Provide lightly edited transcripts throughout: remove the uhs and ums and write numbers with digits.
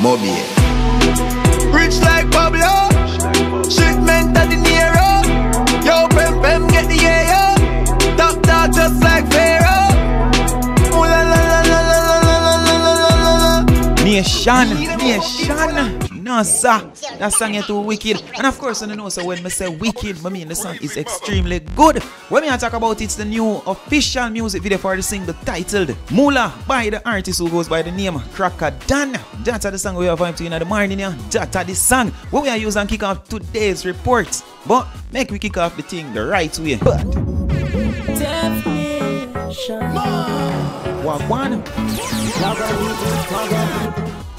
Moby. Rich like Pablo, shipment at the Nero. Yo, Pem get the air. Top dog just like Pharaoh. Mula la la la la la la la la. Nation. No, sir. That song is too wicked. And of course, you know, so when I say wicked, I mean the song is extremely good. When I talk about it's the new official music video for the single titled Mula by the artist who goes by the name Cracka. That's the song we are vibing to in the morning. That's the song what we are using and kick off today's report. But make we kick off the thing the right way. But Wagwan.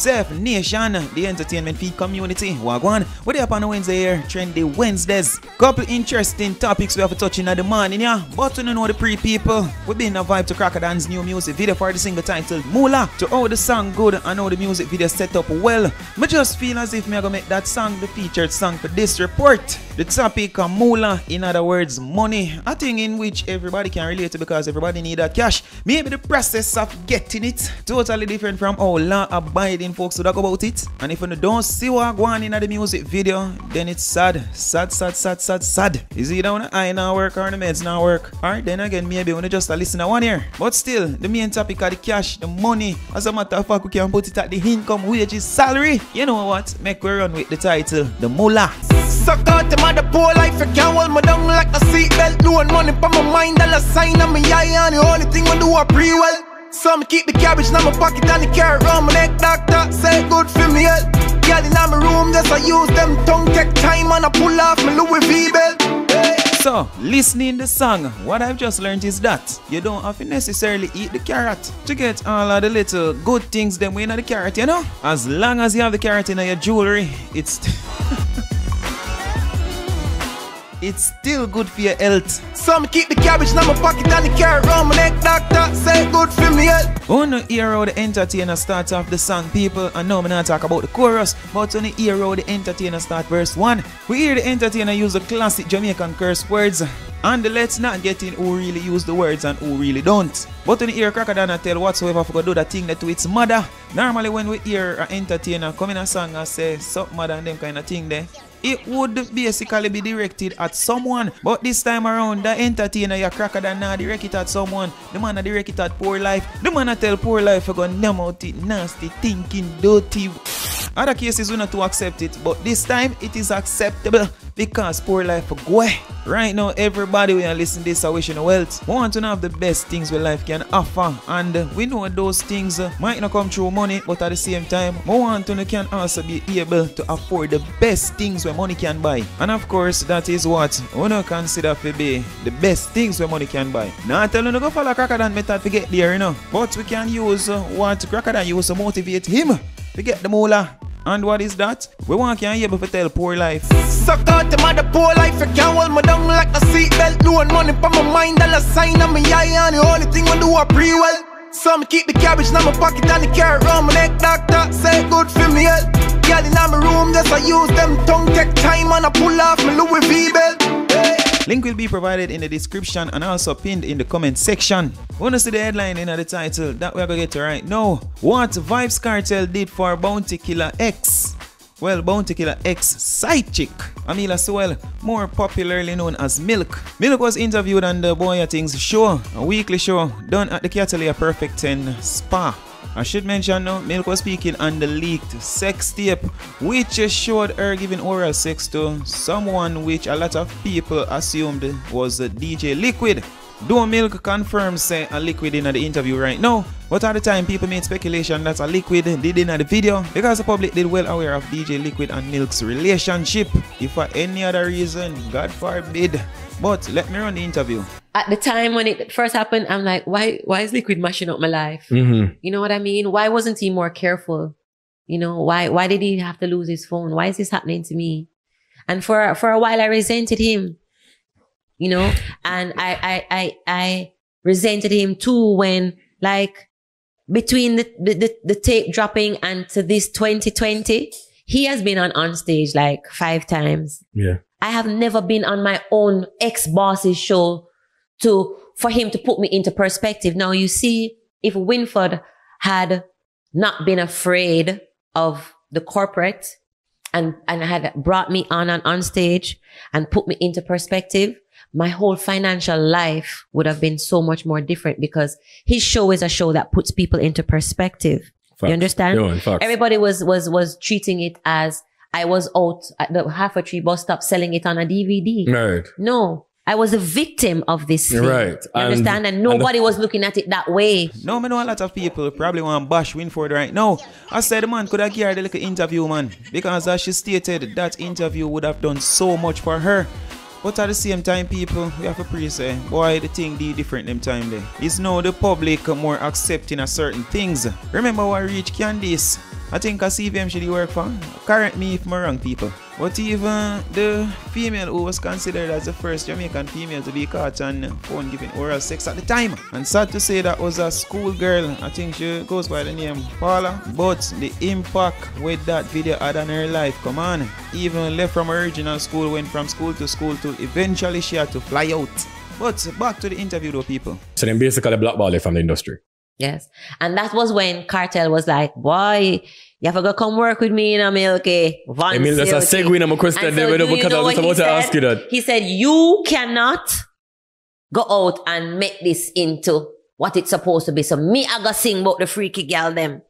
F Nation, the entertainment feed community. Wagwan. We're there up on Wednesday here, trendy Wednesdays. Couple interesting topics we have to touch in the morning, yeah. But we don't know the pre-people. We've been a vibe to Cracka's new music video for the single titled Mula. To how the song good and how the music video set up well. I just feel as if I'm gonna make that song the featured song for this report. The topic of Mula, in other words, money. A thing in which everybody can relate to because everybody need that cash. Maybe the process of getting it totally different from how law-abiding folks would talk about it. And if you don't see what going on in the music video, then it's sad. Sad. Is it down the eye now work or the meds now work? Alright, then again, maybe when you just listen to one here. But still, the main topic of the cash, the money, as a matter of fact, we can put it at the income, wages, salary. You know what? Make we run with the title, the Mula. Suck out to the poor life, you can't hold me down like a seatbelt. Doing money for my mind, dollar sign on my eye, and the only thing I do I pre well. Some keep the cabbage in my pocket and the carrot round my neck. Doctor say good for me health. Girl in my room, just I use them tongue take time and I pull off my Louis V belt. Hey. So, listening the song, what I've just learned is that you don't have to necessarily eat the carrot to get all of the little good things them in the carrot, you know? As long as you have the carrot in your jewelry, it's it's still good for your health. Some keep the cabbage in my pocket and the carrot round my neck. Doctor say good for me health. When you hear how the entertainer starts off the song, people, I know I'm not talk about the chorus, but when you hear how the entertainer start verse 1, we hear the entertainer use the classic Jamaican curse words. And let's not get in who really use the words and who really don't. But when you hear Cracka tell whatsoever for do that thing that to its mother, normally when we hear an entertainer come in a song and say something mother and them kind of thing there, it would basically be directed at someone. But this time around, the entertainer, your Cracka not direct it at someone. The man direct it at poor life. The man tell poor life, you're going to name out it nasty, thinking, dirty. Other cases we not to accept it, but this time it is acceptable because poor life go. Right now, everybody will listen to this I wish you wealth. We want to have the best things where life can offer, and we know those things might not come through money, but at the same time, we want to can also be able to afford the best things where money can buy. And of course, that is what we don't consider to be the best things where money can buy. Now tell you to go follow Cracka method to get there, you know. But we can use what Cracka use to motivate him to get the Mula. And what is that? We want can able to tell poor life. Suck out to the poor life, you can't hold me down like a seatbelt. Doing money for my mind, dollar sign on my eye, and the only thing I do I pre well. Some keep the cabbage in my pocket and the carrot round my neck. Doctor say good for me health. Girl in my room, just I use them tongue take time and I pull off my Louis V belt. Hey. Link will be provided in the description and also pinned in the comment section. Wanna see the headline in the title that we're gonna get to right now? What Vybz Kartel did for Bounty Killer X. Well, Bounty Killer X side chick, Amila Sewell, more popularly known as Milk. Milk was interviewed on the Boy Things show, a weekly show done at the Kartel Perfect 10 Spa. I should mention now, Milk was speaking on the leaked sex tape, which showed her giving oral sex to someone which a lot of people assumed was DJ Liquid. Though Milk confirms say a Liquid in the interview right now, but at the time people made speculation that a Liquid did in the video because the public did well aware of DJ Liquid and Milk's relationship. If for any other reason, God forbid. But let me run the interview. At the time when it first happened, I'm like, why is Liquid mashing up my life? You know what I mean? Why wasn't he more careful? You know, why did he have to lose his phone? Why is this happening to me? And for a while I resented him, you know, and I resented him too when, like, between the tape dropping and to this 2020, he has been on stage like 5 times. Yeah. I have never been on my own ex-boss's show for him to put me into perspective. Now, you see, if Winford had not been afraid of the corporate and had brought me on stage and put me into perspective, my whole financial life would have been so much more different, because his show is a show that puts people into perspective. Facts. You understand? Yeah, everybody was treating it as I was out at the Half a Tree bus stop selling it on a DVD. Right. No, I was a victim of this thing. Right. You understand? And nobody was looking at it that way. No, I know a lot of people probably want to bash Winford right now. I said the man could have given her the little interview, man. Because as she stated, that interview would have done so much for her. But at the same time, people, we have to pre-say, boy, the thing be different them time there. It's now the public more accepting of certain things. Remember what reached Candice? I think a CVM should work for. Correct me if I'm wrong, people. But even the female who was considered as the first Jamaican female to be caught on phone giving oral sex at the time. And sad to say that was a school girl. I think she goes by the name Paula. But the impact with that video had on her life, come on. Even left from her original school, went from school to eventually she had to fly out. But back to the interview though, people. So then basically blackballed from the industry. Yes. And that was when Kartel was like, boy, you have to go come work with me in a Milky. I mean, that's a segue in my question there, because I was about to ask you that. He said, you cannot go out and make this into what it's supposed to be. So me, I go sing about the freaky girl them.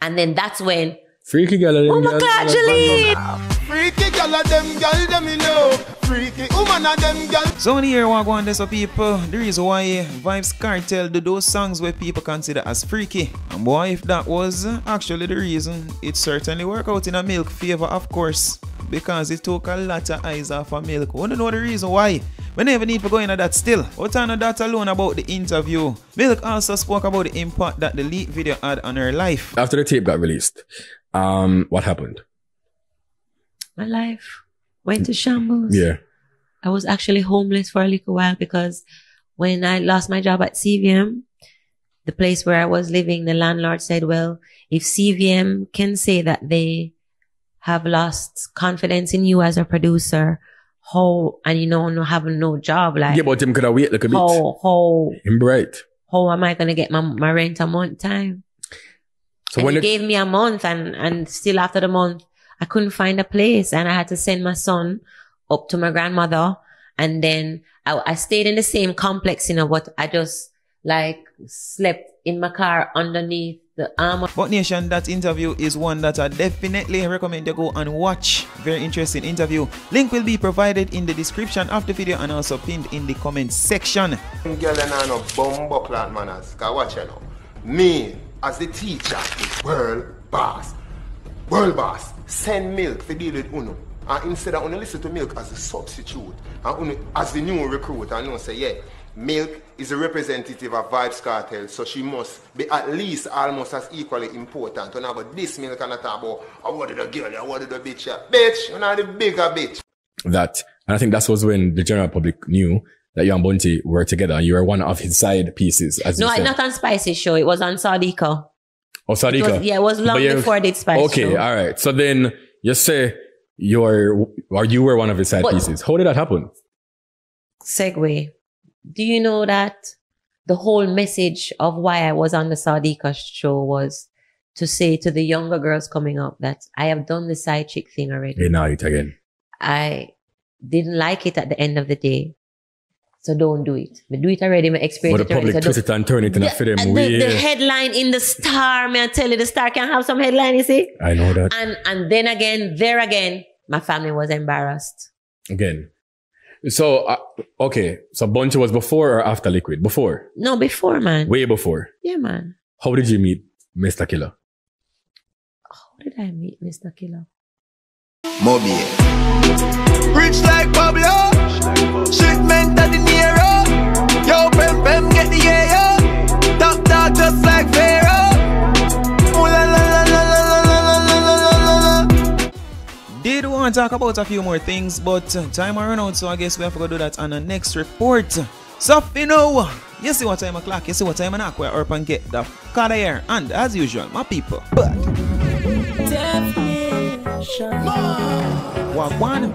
And then that's when freaky girl them. Oh my God, Jolene! Freaky girl them you know. Freaky woman them girl. So in here I go on this people, the reason why Vybz Kartel do those songs where people consider as freaky. And boy, if that was actually the reason, it certainly worked out in a Milk favor, of course. Because it took a lot of eyes off of Milk. I don't know the reason why. We never need to go into that still. But on that alone about the interview, Milk also spoke about the impact that the leak video had on her life. After the tape got released, what happened? My life went to shambles. Yeah. I was actually homeless for a little while, because when I lost my job at CVM, the place where I was living, the landlord said, well, if CVM can say that they have lost confidence in you as a producer, and you know, having no job, like, yeah, but him could have wait like a bit. Him bright. How am I gonna get my rent a month time? So and when he gave me a month, and still after the month, I couldn't find a place, and I had to send my son up to my grandmother. And then I stayed in the same complex, you know, but I just like slept in my car underneath the armor. But Nation, that interview is one that I definitely recommend you go and watch. Very interesting interview. Link will be provided in the description of the video and also pinned in the comment section. Girl and no bumbo clan manners. Cause watch you know. Me as the teacher, world boss, send Milk to deal with Uno. And instead of Uno listen to Milk as a substitute, and Uno as the new recruit, and Uno say, yeah, Milk is a representative of Vybz Kartel, so she must be at least almost as equally important. And about this Milk and talk about, I wanted a girl, I wanted a bitch. Bitch, you're not the bigger bitch. That, and I think that was when the general public knew that you and Bunty were together, and you were one of his side pieces. As no, not on Spice's show. It was on Sadiqa. Oh, Sadiqa. It was long before I did Spice. Okay, show. All right. So then you say you were one of his side pieces. How did that happen? Segue. Do you know that the whole message of why I was on the Sadiqa show was to say to the younger girls coming up that I have done the side chick thing already. Hey, now it again. I didn't like it at the end of the day. So don't do it. I do it already. I experience it already. But the public twist it and turn it in a film. The headline in the Star, may I tell you, the Star can have some headline, you see? I know that. And then again, there again, my family was embarrassed. Again. So, okay. So Bunty was before or after Liquid? Before? No, before, man. Way before? Yeah, man. How did you meet Mr. Killer? How did I meet Mr. Killer? Moby. Rich like Pablo. Shipment at the Nero. Yo, Pem, get the yo. Top dog just like Pharaoh. Mula, Did want to talk about a few more things, but time will run out, so I guess we have to go do that on the next report. So, you know, you see what time o'clock, you see what time and we're up and get the car here. And as usual, my people. But what one?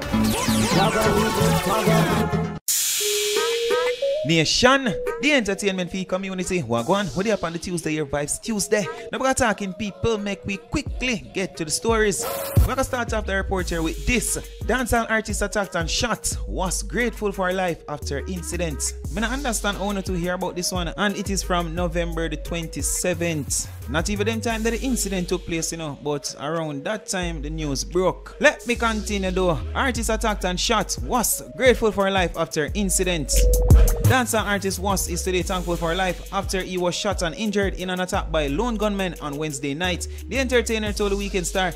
Nation, the entertainment fee community. Wagwan, what up on the Tuesday, your Vybz Tuesday. Now we're talking people, make we quickly get to the stories. We're gonna start off the report here with this. Dancehall artist attacked and shot, was grateful for life after incident. I don't understand how to hear about this one, and it is from November the 27th. Not even the time that the incident took place, but around that time the news broke. Let me continue though. Artist attacked and shot, was grateful for life after incident. Dancehall artist Was is today thankful for life after he was shot and injured in an attack by lone gunmen on Wednesday night. The entertainer told the Weekend Star